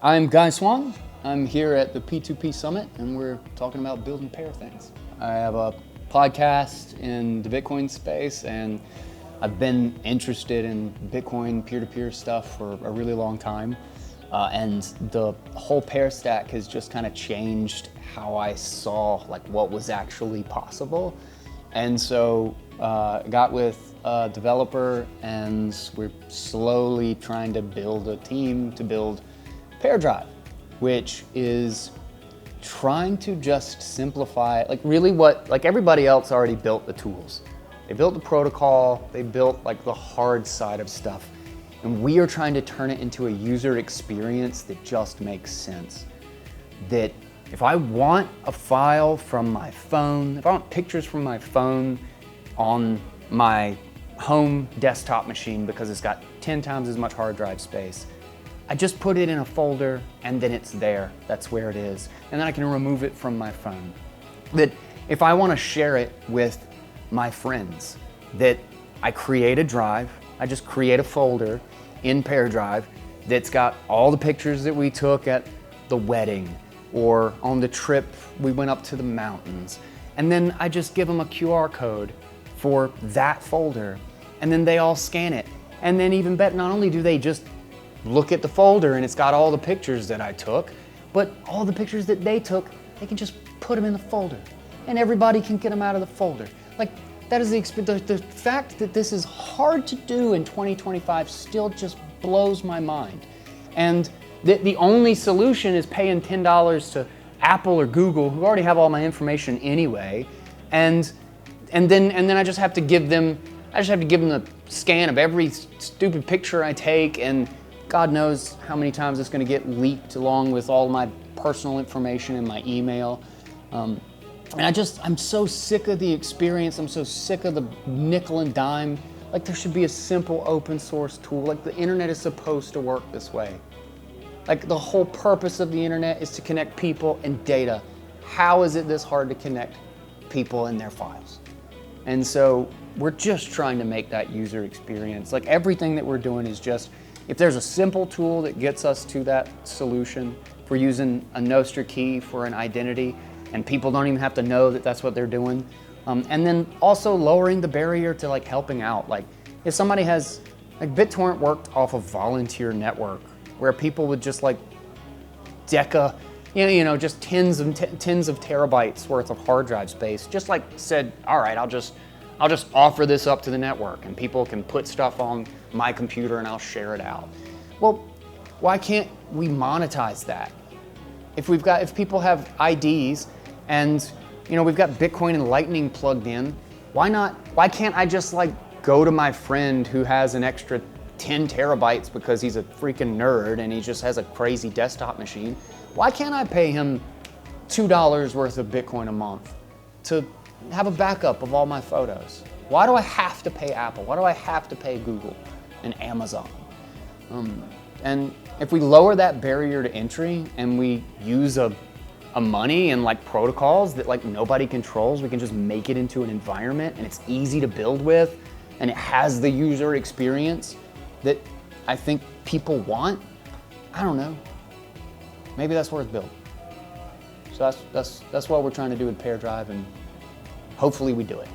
I'm Guy Swann. I'm here at the P2P Summit, and we're talking about building pair things. I have a podcast in the Bitcoin space, and I've been interested in Bitcoin peer-to-peer stuff for a really long time. And the whole pair stack has just kind of changed how I saw what was actually possible. And so got with a developer, and we're slowly trying to build a team to build Peardrive, which is trying to just simplify, everybody else already built the tools. They built the protocol, they built the hard side of stuff. And we are trying to turn it into a user experience that just makes sense. That if I want a file from my phone, if I want pictures from my phone on my home desktop machine because it's got 10 times as much hard drive space, I just put it in a folder and then it's there. That's where it is. And then I can remove it from my phone. That if I want to share it with my friends, that I create a drive, I just create a folder in Peardrive that's got all the pictures that we took at the wedding or on the trip we went up to the mountains. And then I just give them a QR code for that folder, and then they all scan it. And then even better, not only do they just look at the folder and it's got all the pictures that I took, but all the pictures that they took, they can just put them in the folder and everybody can get them out of the folder. That is the fact that this is hard to do in 2025 still just blows my mind. And the only solution is paying $10 to Apple or Google, who already have all my information anyway, and then I just have to give them the scan of every stupid picture I take, and God knows how many times it's going to get leaked along with all my personal information in my email. And I'm so sick of the experience. I'm so sick of the nickel and dime. There should be a simple open source tool. The internet is supposed to work this way. The whole purpose of the internet is to connect people and data. How is it this hard to connect people and their files? And so we're just trying to make that user experience. Everything that we're doing is just, if there's a simple tool that gets us to that solution, if we're using a Nostr key for an identity, and people don't even have to know that that's what they're doing. And then also lowering the barrier to helping out. If somebody has, BitTorrent worked off a volunteer network where people would just deca, just tens of terabytes worth of hard drive space, just said, all right, I'll just offer this up to the network and people can put stuff on my computer and I'll share it out. Well, why can't we monetize that? If people have IDs and we've got Bitcoin and Lightning plugged in, why can't I just go to my friend who has an extra 10 terabytes because he's a freaking nerd and he just has a crazy desktop machine? Why can't I pay him $2 worth of Bitcoin a month to have a backup of all my photos? Why do I have to pay Apple? Why do I have to pay Google and Amazon? And if we lower that barrier to entry and we use a money and protocols that nobody controls, we can just make it into an environment and it's easy to build with and it has the user experience that I think people want. I don't know. Maybe that's where it's built. So that's what we're trying to do with Peardrive, and hopefully we do it.